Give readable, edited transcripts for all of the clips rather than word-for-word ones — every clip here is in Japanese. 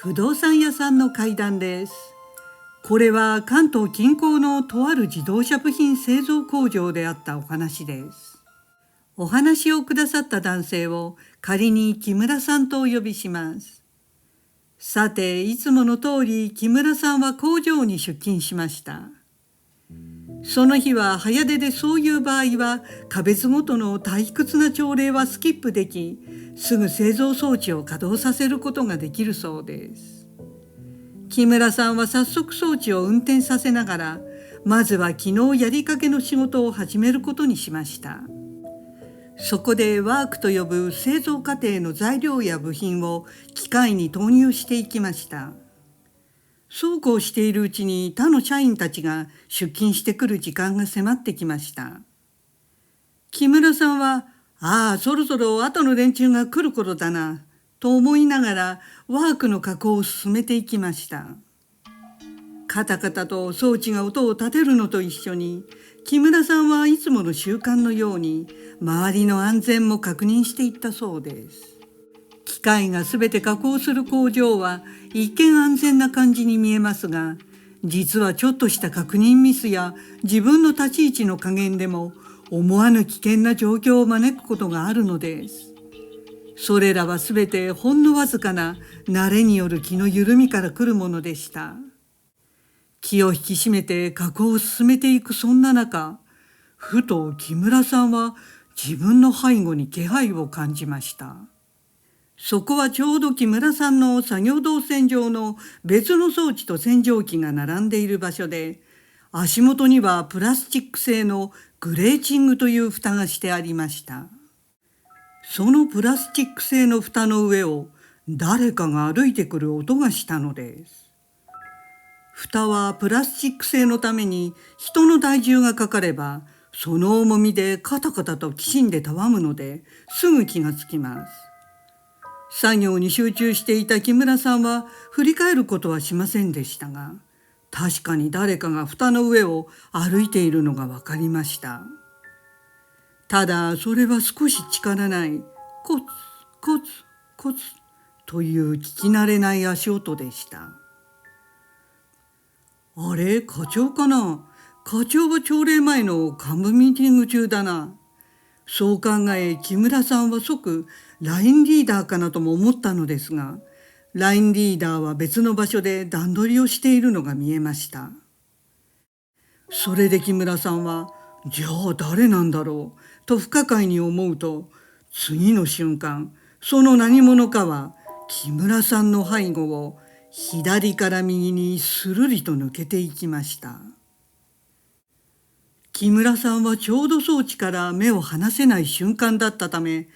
不動産屋さんの階段です。これは関東近郊のとある自動車部品製造工場であったお話です。お話をくださった男性を仮に木村さんとお呼びします。さて、いつもの通り木村さんは工場に出勤しました。その日は早出で、そういう場合は個別ごとの退屈な朝礼はスキップでき、すぐ製造装置を稼働させることができるそうです。木村さんは早速装置を運転させながら、まずは昨日やりかけの仕事を始めることにしました。そこでワークと呼ぶ製造過程の材料や部品を機械に投入していきました。そうこうしているうちに他の社員たちが出勤してくる時間が迫ってきました。木村さんは、そろそろ後の連中が来る頃だな、と思いながらワークの加工を進めていきました。カタカタと装置が音を立てるのと一緒に、木村さんはいつもの習慣のように周りの安全も確認していったそうです。機械がすべて加工する工場は一見安全な感じに見えますが、実はちょっとした確認ミスや自分の立ち位置の加減でも思わぬ危険な状況を招くことがあるのです。それらはすべてほんのわずかな慣れによる気の緩みから来るものでした。気を引き締めて加工を進めていくそんな中、ふと木村さんは自分の背後に気配を感じました。そこはちょうど木村さんの作業動線上の別の装置と洗浄機が並んでいる場所で、足元にはプラスチック製のグレーチングという蓋がしてありました。そのプラスチック製の蓋の上を誰かが歩いてくる音がしたのです。蓋はプラスチック製のために人の体重がかかれば、その重みでカタカタときしんでたわむのですぐ気がつきます。作業に集中していた木村さんは振り返ることはしませんでしたが、確かに誰かが蓋の上を歩いているのが分かりました。ただそれは少し力ないコツコツコツという聞き慣れない足音でした。あれ、課長かな。課長は朝礼前の幹部ミーティング中だな。そう考え、木村さんは即ラインリーダーかなとも思ったのですが、ラインリーダーは別の場所で段取りをしているのが見えました。それで木村さんは、じゃあ誰なんだろうと不可解に思うと、次の瞬間、その何者かは木村さんの背後を左から右にするりと抜けていきました。木村さんはちょうど装置から目を離せない瞬間だったため、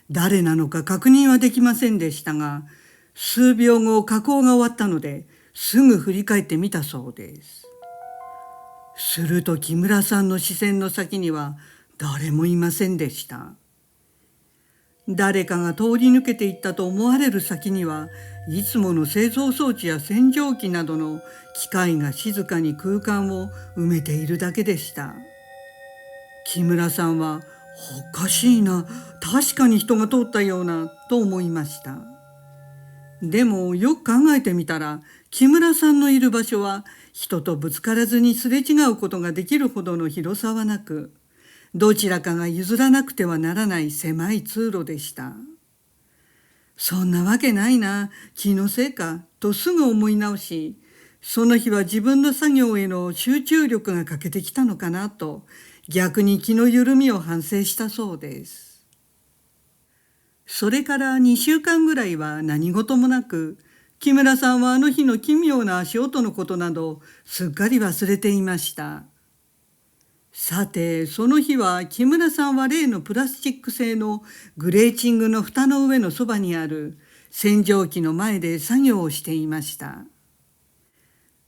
誰なのか確認はできませんでしたが、数秒後加工が終わったのですぐ振り返ってみたそうです。すると木村さんの視線の先には誰もいませんでした。誰かが通り抜けていったと思われる先には、いつもの製造装置や洗浄機などの機械が静かに空間を埋めているだけでした。木村さんは、おかしいな、確かに人が通ったようなと思いました。でもよく考えてみたら、木村さんのいる場所は人とぶつからずにすれ違うことができるほどの広さはなく、どちらかが譲らなくてはならない狭い通路でした。そんなわけないな、気のせいかとすぐ思い直し、その日は自分の作業への集中力が欠けてきたのかなと、逆に気の緩みを反省したそうです。それから2週間ぐらいは何事もなく、木村さんはあの日の奇妙な足音のことなどすっかり忘れていました。さて、その日は木村さんは例のプラスチック製のグレーチングの蓋の上のそばにある洗浄機の前で作業をしていました。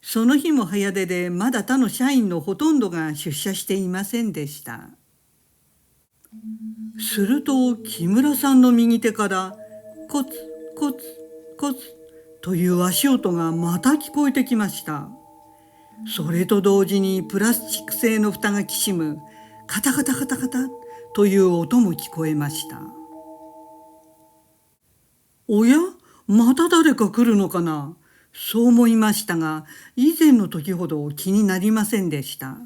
その日も早出で、まだ他の社員のほとんどが出社していませんでした。すると木村さんの右手からコツコツコツという足音がまた聞こえてきました。それと同時にプラスチック製の蓋がきしむカタカタカタカタという音も聞こえました。おや、また誰か来るのかな。そう思いましたが、以前の時ほど気になりませんでした。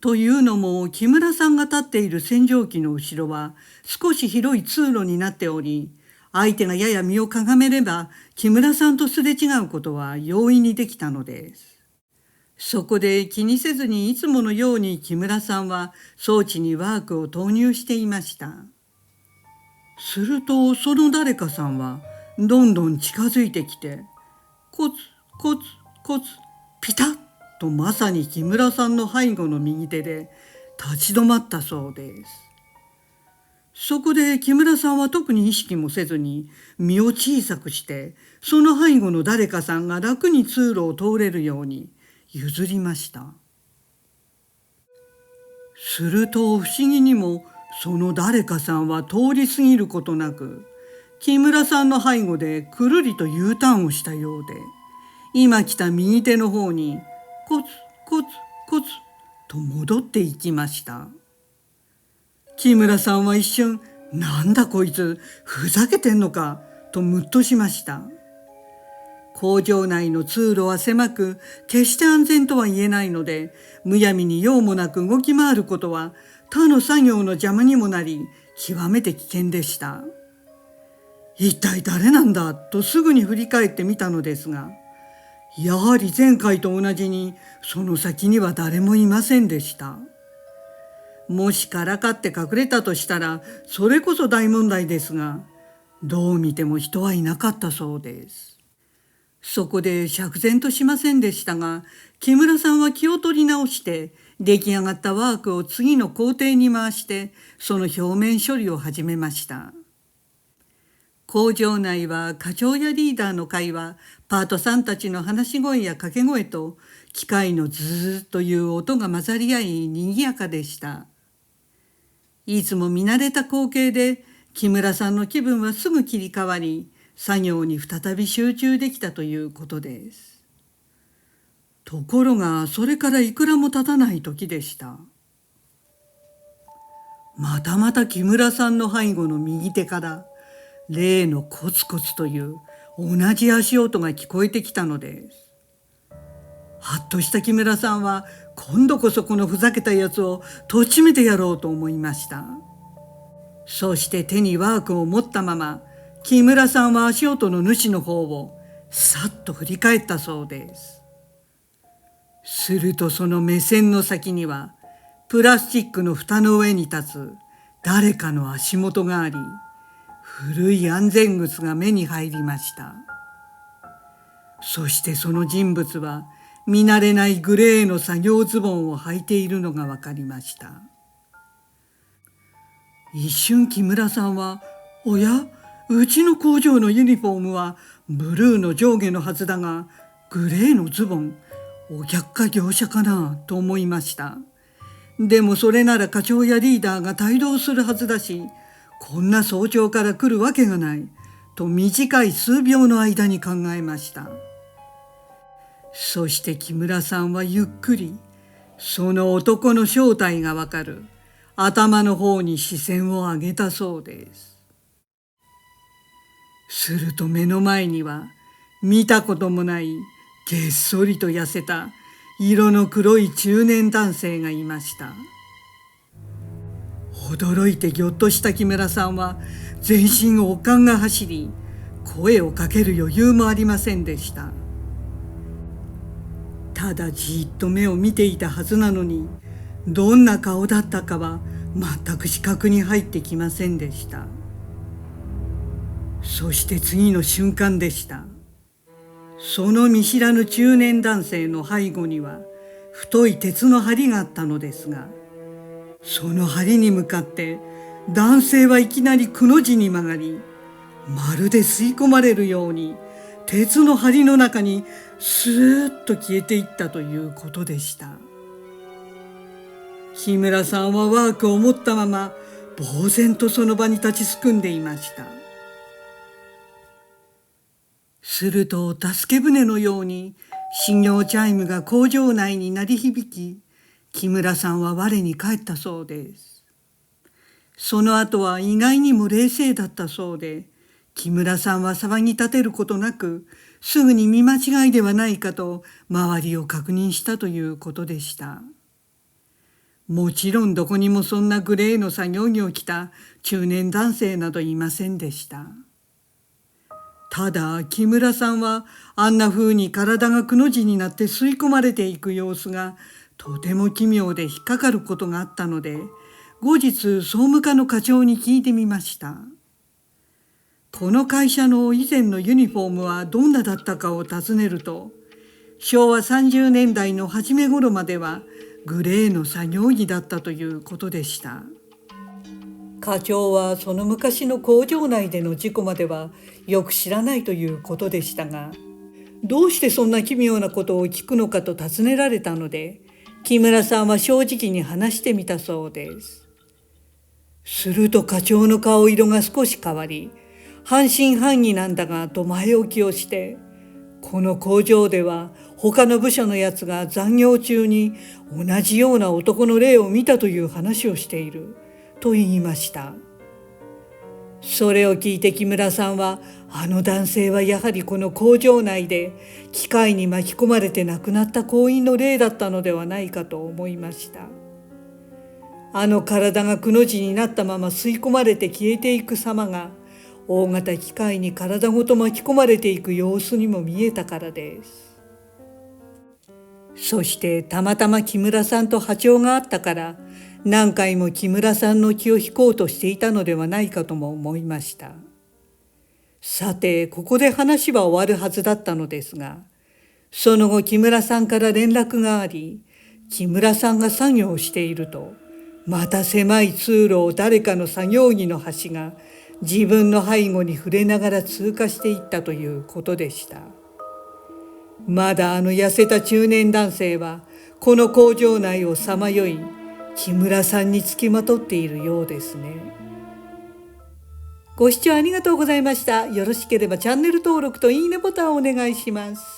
というのも、木村さんが立っている洗浄機の後ろは少し広い通路になっており、相手がやや身をかがめれば木村さんとすれ違うことは容易にできたのです。そこで気にせずにいつものように木村さんは装置にワークを投入していました。するとその誰かさんはどんどん近づいてきて、コツコツコツピタッとまさに木村さんの背後の右手で立ち止まったそうです。そこで木村さんは特に意識もせずに身を小さくして、その背後の誰かさんが楽に通路を通れるように譲りました。すると不思議にもその誰かさんは通り過ぎることなく、木村さんの背後でくるりと U ターンをしたようで、今来た右手の方にコツコツコツと戻っていきました。木村さんは一瞬、なんだこいつ、ふざけてんのかとムッとしました。工場内の通路は狭く、決して安全とは言えないので、むやみに用もなく動き回ることは他の作業の邪魔にもなり、極めて危険でした。一体誰なんだとすぐに振り返ってみたのですが、やはり前回と同じにその先には誰もいませんでした。もしからかって隠れたとしたらそれこそ大問題ですが、どう見ても人はいなかったそうです。そこで釈然としませんでしたが、木村さんは気を取り直して出来上がったワークを次の工程に回してその表面処理を始めました。工場内は課長やリーダーの会話、パートさんたちの話し声や掛け声と機械のズーという音が混ざり合い賑やかでした。いつも見慣れた光景で木村さんの気分はすぐ切り替わり、作業に再び集中できたということです。ところがそれからいくらも経たない時でした。またまた木村さんの背後の右手から例のコツコツという同じ足音が聞こえてきたのです。はっとした木村さんは今度こそこのふざけたやつをとっちめてやろうと思いました。そして手にワークを持ったまま木村さんは足音の主の方をさっと振り返ったそうです。するとその目線の先にはプラスチックの蓋の上に立つ誰かの足元があり、古い安全靴が目に入りました。そしてその人物は見慣れないグレーの作業ズボンを履いているのが分かりました。一瞬木村さんは、おや、うちの工場のユニフォームはブルーの上下のはずだが、グレーのズボン、お客か業者かなと思いました。でもそれなら課長やリーダーが帯同するはずだし、こんな早朝から来るわけがないと短い数秒の間に考えました。そして木村さんはゆっくりその男の正体がわかる頭の方に視線を上げたそうです。すると目の前には見たこともないげっそりと痩せた色の黒い中年男性がいました。驚いてぎょっとした木村さんは全身悪寒が走り、声をかける余裕もありませんでした。ただじっと目を見ていたはずなのに、どんな顔だったかは全く視覚に入ってきませんでした。そして次の瞬間でした。その見知らぬ中年男性の背後には太い鉄の梁があったのですが、その梁に向かって男性はいきなりくの字に曲がり、まるで吸い込まれるように鉄の梁の中にスーッと消えていったということでした。木村さんはワークを持ったまま呆然とその場に立ちすくんでいました。すると助け舟のように始業チャイムが工場内に鳴り響き、木村さんは我に返ったそうです。その後は意外にも冷静だったそうで、木村さんは騒ぎ立てることなく、すぐに見間違いではないかと周りを確認したということでした。もちろんどこにもそんなグレーの作業着を着た中年男性などいませんでした。ただ木村さんはあんな風に体がくの字になって吸い込まれていく様子がとても奇妙で引っかかることがあったので、後日総務課の課長に聞いてみました。この会社の以前のユニフォームはどんなだったかを尋ねると、昭和30年代の初め頃まではグレーの作業着だったということでした。課長はその昔の工場内での事故まではよく知らないということでしたが、どうしてそんな奇妙なことを聞くのかと尋ねられたので、木村さんは正直に話してみたそうです。すると課長の顔色が少し変わり、半信半疑なんだがと前置きをして、この工場では他の部署のやつが残業中に同じような男の霊を見たという話をしていると言いました。それを聞いて木村さんは、あの男性はやはりこの工場内で機械に巻き込まれて亡くなった工員の霊だったのではないかと思いました。あの体がくの字になったまま吸い込まれて消えていく様が、大型機械に体ごと巻き込まれていく様子にも見えたからです。そしてたまたま木村さんと波長があったから、何回も木村さんの気を引こうとしていたのではないかとも思いました。さて、ここで話は終わるはずだったのですが、その後木村さんから連絡があり、木村さんが作業をしていると、また狭い通路を誰かの作業着の端が自分の背後に触れながら通過していったということでした。まだあの痩せた中年男性はこの工場内をさまよい、木村さんにつきまとっているようですね。ご視聴ありがとうございました。よろしければチャンネル登録といいねボタンをお願いします。